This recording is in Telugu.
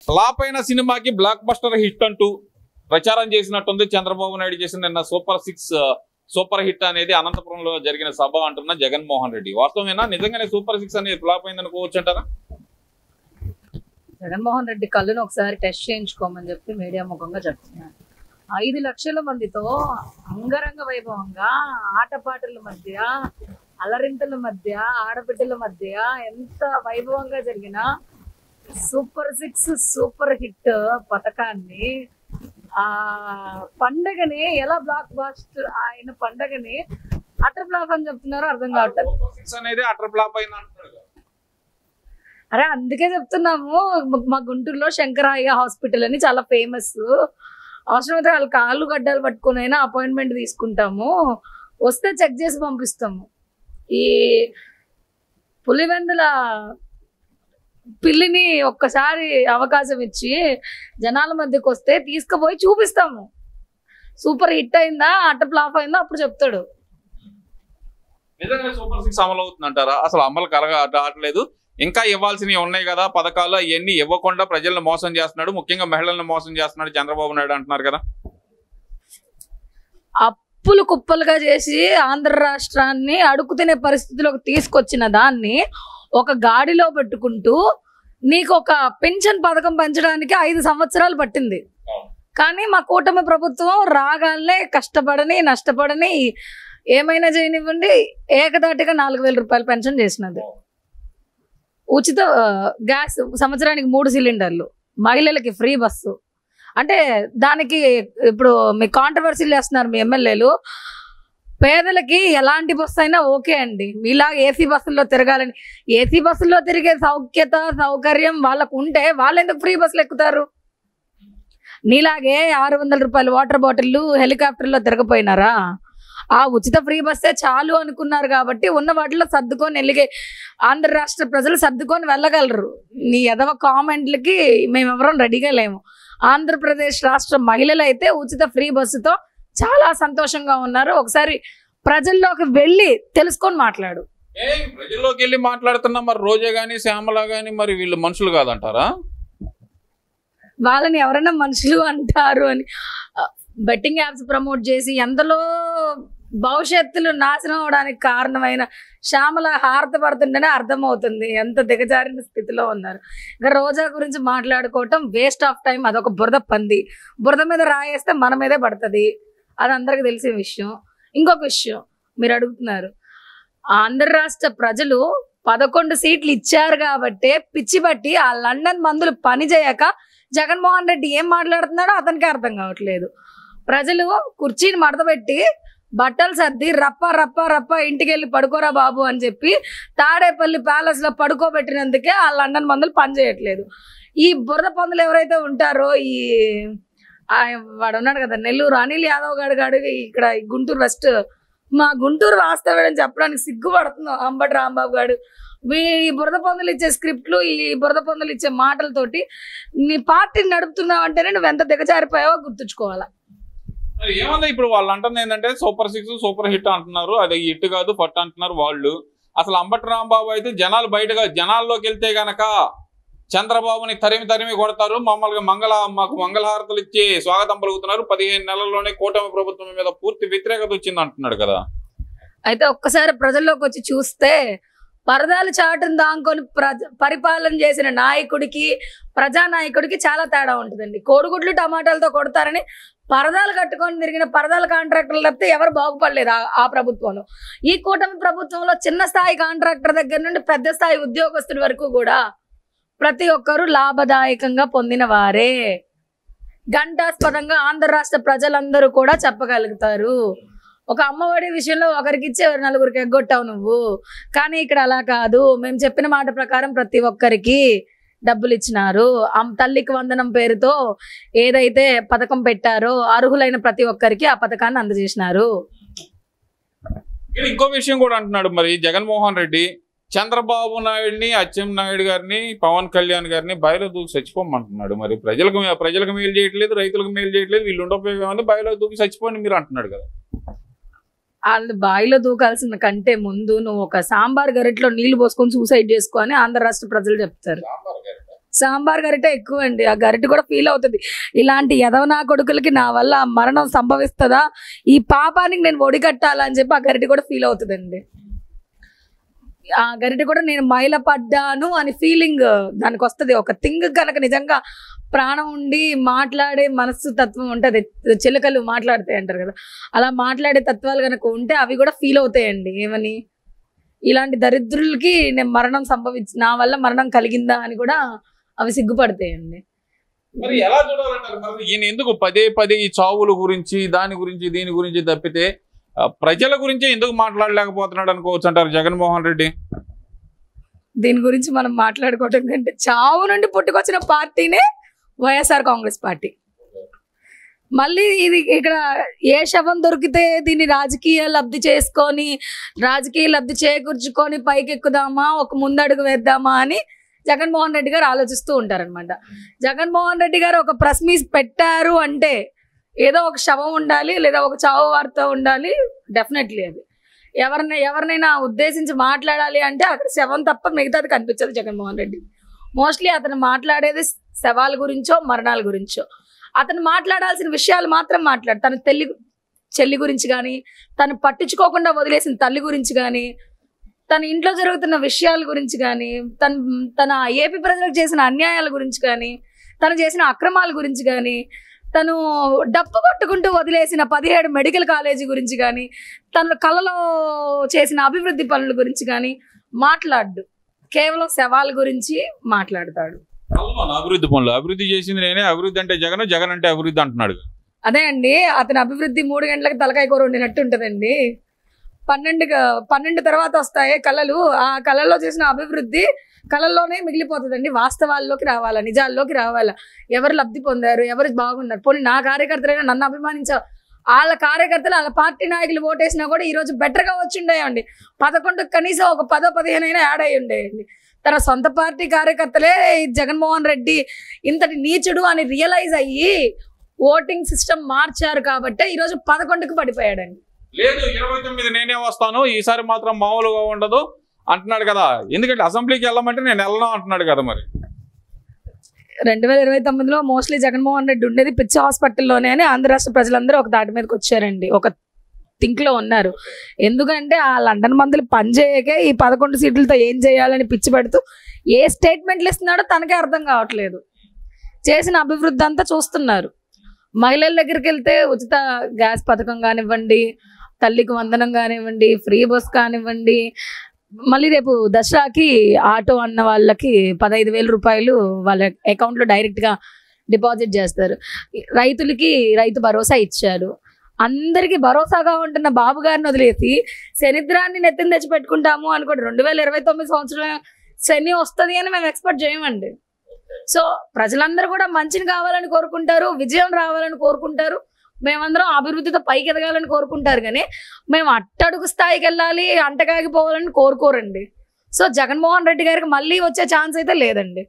ఫ్లాప్ అయిన సినిమాకి బ్లాక్ బస్టర్ హిట్ అంటూ ప్రచారం చేసినట్టుంది చంద్రబాబు నాయుడు చేసిన నిన్న సూపర్ హిట్ అనేది అనంతపురంలో జరిగిన సభ అంటున్న జగన్మోహన్ రెడ్డి. వాస్తవమేనా? నిజంగానే సూపర్ 6 అనేది ఫ్లాప్ అయింది అనుకోవచ్చు అంటారా? జగన్మోహన్ రెడ్డి కళ్ళును ఒకసారి టెస్ట్ చేయించుకోమని చెప్పి మీడియా ముఖంగా చెప్తున్నారు. 5 లక్షల మందితో అంగరంగ వైభవంగా ఆటపాటల మధ్య, అలరింతల మధ్య, ఆడబిడ్డల మధ్య ఎంత వైభవంగా జరిగిన సూపర్ 6 సూపర్ హిట్ పథకాన్ని, ఆ పండగని ఎలా బ్లాక్ బాస్టర్ ఆయన పండగని అటర్ ఫ్లాప్ అని చెప్తున్నారో అర్థం కావట్లేదు. అరే అందుకే చెప్తున్నాము, మా గుంటూరులో శంకరాయ్య హాస్పిటల్ అని చాలా ఫేమస్. అవసరమైతే వాళ్ళ కాళ్ళు గడ్డలు పట్టుకుని అయినా అపాయింట్మెంట్ తీసుకుంటాము, వస్తే చెక్ చేసి పంపిస్తాము. ఈ పులివెందుల పిల్లిని ఒక్కసారి అవకాశం ఇచ్చి జనాల మధ్యకి వస్తే తీసుకుపోయి చూపిస్తాము. సూపర్ హిట్ అయిందా అటర్ ఫ్లాప్ అయిందా అప్పుడు చెప్తాడు. నిజంగా సూపర్ 6 అమలు అవుతుందంటారా? అసలు అమలు కావట్లేదు, ఇంకా ఇవ్వాల్సినవి ఉన్నాయి కదా పథకాలు, అవన్నీ ఇవ్వకుండా ప్రజలను మోసం చేస్తున్నాడు, ముఖ్యంగా మహిళలను మోసం చేస్తున్నాడు చంద్రబాబు నాయుడు అంటున్నారు కదా. అప్పులు కుప్పలుగా చేసి ఆంధ్ర రాష్ట్రాన్ని అడుగు తినే పరిస్థితిలోకి తీసుకొచ్చిన దాన్ని ఒక గాడిలో పెట్టుకుంటూ నీకు ఒక పెన్షన్ పథకం పెంచడానికి 5 సంవత్సరాలు పట్టింది. కానీ మా కూటమి ప్రభుత్వం రాగానే కష్టపడని నష్టపడని ఏమైనా చేయనివ్వండి ఏకదాటిగా 4,000 రూపాయలు పెన్షన్ చేసినది. ఉచిత గ్యాస్ సంవత్సరానికి 3 సిలిండర్లు, మహిళలకి ఫ్రీ బస్సు. అంటే దానికి ఇప్పుడు మీ కాంట్రవర్సీలు చేస్తున్నారు మీ ఎమ్మెల్యేలు. పేదలకి ఎలాంటి బస్సు అయినా ఓకే అండి, మీలా ఏసీ బస్సుల్లో తిరగాలని. ఏసీ బస్సుల్లో తిరిగే సౌకర్యం వాళ్ళకు ఉంటే వాళ్ళు ఎందుకు ఫ్రీ బస్సులు ఎక్కుతారు? నీలాగే 600 రూపాయల వాటర్ బాటిల్లు హెలికాప్టర్లో తిరగపోయినారా? ఆ ఉచిత ఫ్రీ బస్సే చాలు అనుకున్నారు కాబట్టి ఉన్న వాటిలో సర్దుకొని వెళ్ళగే ఆంధ్ర రాష్ట్ర ప్రజలు సర్దుకొని వెళ్ళగలరు. నీ ఎదవ కామెంట్లకి మేమెవరం రెడీగా లేము. ఆంధ్రప్రదేశ్ రాష్ట్ర మహిళలు అయితే ఉచిత ఫ్రీ బస్సుతో చాలా సంతోషంగా ఉన్నారు. ఒకసారి ప్రజల్లోకి వెళ్ళి తెలుసుకొని మాట్లాడు. ప్రజల్లోకి వెళ్ళి మాట్లాడుతున్నా మరి రోజా గాని శ్యామల గాని మరి వీళ్ళు మనుషులు కాదంటారా? వాళ్ళని ఎవరైనా మనుషులు అంటారు అని బెట్టింగ్ యాప్స్ ప్రమోట్ చేసి ఎంతలో భవిష్యత్తులు నాశనం అవడానికి కారణమైన శ్యామల హారత పడుతుంటేనే అర్థమవుతుంది ఎంత దిగజారిన స్థితిలో ఉన్నారు. ఇంకా రోజా గురించి మాట్లాడుకోవటం వేస్ట్ ఆఫ్ టైం. అదొక బురద పంది, బురద మీద రాయేస్తే మన మీదే పడుతుంది. అది అందరికి తెలిసిన విషయం. ఇంకొక విషయం మీరు అడుగుతున్నారు, ఆంధ్ర రాష్ట్ర ప్రజలు 11 సీట్లు ఇచ్చారు కాబట్టి పిచ్చి బట్టి ఆ లండన్ మందులు పని చేయక జగన్మోహన్ రెడ్డి ఏం మాట్లాడుతున్నాడో అతనికి అర్థం కావట్లేదు. ప్రజలు కుర్చీని మడతపెట్టి బట్టలు సర్ది రప్ప రప్ప రప్ప ఇంటికి వెళ్ళి పడుకోరా బాబు అని చెప్పి తాడేపల్లి ప్యాలెస్ లో పడుకోబెట్టినందుకే ఆ లండన్ మందులు పనిచేయట్లేదు. ఈ బురద పందులు ఎవరైతే ఉంటారో, ఈ వాడు ఉన్నాడు కదా నెల్లూరు అనిల్ యాదవ్ గాడు ఇక్కడ గుంటూరు వెస్ట్, మా గుంటూరు వాస్తవ్యం చెప్పడానికి సిగ్గుపడుతున్నాం అంబటి రాంబాబు గారు. ఈ బురద పందులు ఇచ్చే స్క్రిప్ట్లు, ఈ బురద పందులు ఇచ్చే మాటలతోటి నీ పార్టీని నడుపుతున్నావు అంటేనే నువ్వు ఎంత దిగజారిపోయావో గుర్తుంచుకోవాలా. ఏమన్నా ఇప్పుడు వాళ్ళు అంటుంది ఏంటంటే సూపర్ 6 సూపర్ హిట్ అంటున్నారు, అది హిట్ కాదు ఫట్ అంటున్నారు వాళ్ళు. అసలు అంబటి రాంబాబు అయితే జనాల్లోకి వెళ్తే గనక చంద్రబాబుని తరిమి కొడతారు, మాకు మంగళహారతలు ఇచ్చి స్వాగతం పలుకుతున్నారు, 15 నెలల్లోనే కూటమి ప్రభుత్వం మీద పూర్తి వ్యతిరేకత వచ్చింది అంటున్నాడు కదా. అయితే ఒక్కసారి ప్రజల్లోకి వచ్చి చూస్తే పరదాలు చాటును దాంకొని పరిపాలన చేసిన నాయకుడికి ప్రజానాయకుడికి చాలా తేడా ఉంటుందండి. కోడిగుడ్లు టమాటాలతో కొడతారని పరదాలు కట్టుకొని తిరిగిన పరదాల కాంట్రాక్టర్లు తప్పితే ఎవరు బాగుపడలేదు ఆ ప్రభుత్వంలో. ఈ కూటమి ప్రభుత్వంలో చిన్న స్థాయి కాంట్రాక్టర్ దగ్గర నుండి పెద్ద స్థాయి ఉద్యోగస్తుల వరకు కూడా ప్రతి ఒక్కరూ లాభదాయకంగా పొందిన వారే. ఘంటాస్పదంగా ఆంధ్ర రాష్ట్ర ప్రజలందరూ కూడా చెప్పగలుగుతారు. ఒక అమ్మఒడి విషయంలో ఒకరికి ఇచ్చి 4గురికి ఎగ్గొట్టావు నువ్వు, కానీ ఇక్కడ అలా కాదు. మేము చెప్పిన మాట ప్రకారం ప్రతి ఒక్కరికి డబ్బులు ఇచ్చినారు. తల్లికి వందనం పేరుతో ఏదైతే పథకం పెట్టారో అర్హులైన ప్రతి ఒక్కరికి ఆ పథకాన్ని అందజేసినారు. ఇంకో విషయం కూడా అంటున్నాడు మరి జగన్మోహన్ రెడ్డి, చంద్రబాబు నాయుడిని, అచ్చెన్నాయుడు గారిని, పవన్ కళ్యాణ్ గారిని బయలో దూకి చచ్చిపోమంటున్నాడు. మరి ప్రజలకు మేలు చేయట్లేదు, రైతులకు మేలు చేయట్లేదు, వీళ్ళు ఉండకపోయేమని బయలో దూకి చచ్చిపోని మీరు అంటున్నాడు కదా. వాళ్ళు బావిలో దూకాల్సిన కంటే ముందు నువ్వు ఒక సాంబార్ గరిట్లో నీళ్లు పోసుకొని సూసైడ్ చేసుకో అని ఆంధ్ర రాష్ట్ర ప్రజలు చెప్తారు. సాంబార్ గరిట ఎక్కువ అండి. ఆ గరిట కూడా ఫీల్ అవుతుంది, ఇలాంటి ఎదవనా కొడుకులకి నా వల్ల మరణం సంభవిస్తుందా, ఈ పాపానికి నేను ఒడిగట్టాలని చెప్పి ఆ గరిట కూడా ఫీల్ అవుతుందండి. ఆ గరిట కూడా నేను మైల పడ్డాను అని ఫీలింగ్ దానికి వస్తుంది. ఒక థింగ్ కనుక నిజంగా ప్రాణం ఉండి మాట్లాడే మనస్సు తత్వం ఉంటుంది, చిలకలు మాట్లాడతాయి అంటారు కదా, అలా మాట్లాడే తత్వాలు కనుక ఉంటే అవి కూడా ఫీల్ అవుతాయండి. ఏమని, ఇలాంటి దరిద్రులకి నేను మరణం నా వల్ల మరణం కలిగిందా అని కూడా అవి సిగ్గుపడతాయండి. మరి ఎలా చూడాలంటారు? మరి ఈయన ఎందుకు పదే పదే ఈ చావుల గురించి దాని గురించి దీని గురించి తప్పితే ప్రజల గురించి ఎందుకు మాట్లాడలేకపోతున్నాడు అనుకోవచ్చు అంటారు జగన్మోహన్ రెడ్డి? దీని గురించి మనం మాట్లాడుకోవటం కంటే చావు నుండి పుట్టుకొచ్చిన పార్టీనే వైఎస్ఆర్ కాంగ్రెస్ పార్టీ. మళ్ళీ ఇది ఇక్కడ ఏ శవం దొరికితే దీన్ని రాజకీయ లబ్ధి చేసుకొని రాజకీయ లబ్ధి చేకూర్చుకొని పైకి ఎక్కుదామా, ఒక ముందడుగు వేద్దామా అని జగన్మోహన్ రెడ్డి గారు ఆలోచిస్తూ ఉంటారనమాట. జగన్మోహన్ రెడ్డి గారు ఒక ప్రెస్ మీట్ పెట్టారు అంటే ఏదో ఒక శవం ఉండాలి, లేదా ఒక చావు వార్త ఉండాలి. డెఫినెట్లీ అది ఎవరినైనా ఉద్దేశించి మాట్లాడాలి అంటే అక్కడ శవం తప్ప మిగతాది కనిపించదు జగన్మోహన్ రెడ్డి. మోస్ట్లీ అతను మాట్లాడేది శవాల గురించో మరణాల గురించో. అతను మాట్లాడాల్సిన విషయాలు మాత్రం తన చెల్లి గురించి కానీ, తను పట్టించుకోకుండా వదిలేసిన తల్లి గురించి కానీ, తన ఇంట్లో జరుగుతున్న విషయాల గురించి కానీ, తన ఏపీ ప్రజలకు చేసిన అన్యాయాల గురించి కానీ, తను చేసిన అక్రమాల గురించి కానీ, తను డప్పు కొట్టుకుంటూ వదిలేసిన 17 మెడికల్ కాలేజీ గురించి కానీ, తన కళలో చేసిన అభివృద్ధి పనుల గురించి కానీ మాట్లాడు. కేవలం శవాల గురించి మాట్లాడతాడు. అభివృద్ధి పనులు అభివృద్ధి చేసింది నేనే, అభివృద్ధి అంటే జగన్, జగన్ అంటే అభివృద్ధి అంటున్నాడు. అదే అండి, అతని అభివృద్ధి 3 గంటలకు తలకాయ కూర వండినట్టు ఉంటుందండి. 12 తర్వాత వస్తాయి కళలు. ఆ కళల్లో చేసిన అభివృద్ధి కళల్లోనే మిగిలిపోతుందండి. వాస్తవాల్లోకి రావాలా, నిజాల్లోకి రావాలా, ఎవరు లబ్ధి పొందారు, ఎవరు బాగున్నారు. పోనీ నా కార్యకర్తలైనా నన్ను అభిమానించా, వాళ్ళ కార్యకర్తలు వాళ్ళ పార్టీ నాయకులు ఓటేసినా కూడా ఈరోజు బెటర్గా వచ్చి ఉండేయండి. 11 కనీసం ఒక 10-15 అయినా యాడ్ అయ్యి ఉండేయండి. తన సొంత పార్టీ కార్యకర్తలే జగన్మోహన్ రెడ్డి ఇంతటి నీచుడు అని రియలైజ్ అయ్యి ఓటింగ్ సిస్టమ్ మార్చారు కాబట్టి ఈరోజు 11కి పడిపోయాడండి. లేదు 29 నేనే వస్తాను, ఈసారి మాత్రం మామూలుగా ఉండదు అంటున్నాడు కదా. ఎందుకంటే అసెంబ్లీకి వెళ్ళమంటే నేను వెళ్ళను అంటున్నాడు కదా. మరి 2029లో మోస్ట్లీ జగన్మోహన్ రెడ్డి ఉండేది పిచ్చి హాస్పిటల్లోనే అని ఆంధ్ర రాష్ట్ర ప్రజలందరూ ఒక దాటి మీదకి వచ్చారండి, ఒక థింక్లో ఉన్నారు. ఎందుకంటే ఆ లండన్ మందులు పనిచేయకే ఈ 11 సీట్లతో ఏం చేయాలని పిచ్చి పెడుతూ ఏ స్టేట్మెంట్లు ఇస్తున్నాడో తనకే అర్థం కావట్లేదు. చేసిన అభివృద్ధి అంతా చూస్తున్నారు. మహిళల దగ్గరికి వెళ్తే ఉచిత గ్యాస్ పథకం కానివ్వండి, తల్లికి వందనం కానివ్వండి, ఫ్రీ బస్ కానివ్వండి, మళ్ళీ రేపు దసరాకి ఆటో అన్న వాళ్ళకి 15,000 రూపాయలు వాళ్ళ అకౌంట్లో డైరెక్ట్గా డిపాజిట్ చేస్తారు. రైతులకి రైతు భరోసా ఇచ్చారు. అందరికీ భరోసాగా ఉంటున్న బాబు గారిని వదిలేసి శనిద్రాన్ని నెత్తిని తెచ్చి పెట్టుకుంటాము అనుకోండి. 2029 సంవత్సరం శని వస్తుంది అని మేము ఎక్స్పెక్ట్ చేయమండి. సో ప్రజలందరూ కూడా మంచిని కావాలని కోరుకుంటారు, విజయం రావాలని కోరుకుంటారు, మేమందరం అభివృద్ధితో పైకి ఎదగాలని కోరుకుంటారు. కానీ మేము అట్టడుగు స్థాయికి వెళ్ళాలి, అంటకాగిపోవాలని కోరుకోరండి. సో జగన్మోహన్ రెడ్డి గారికి మళ్ళీ వచ్చే ఛాన్స్ అయితే లేదండి.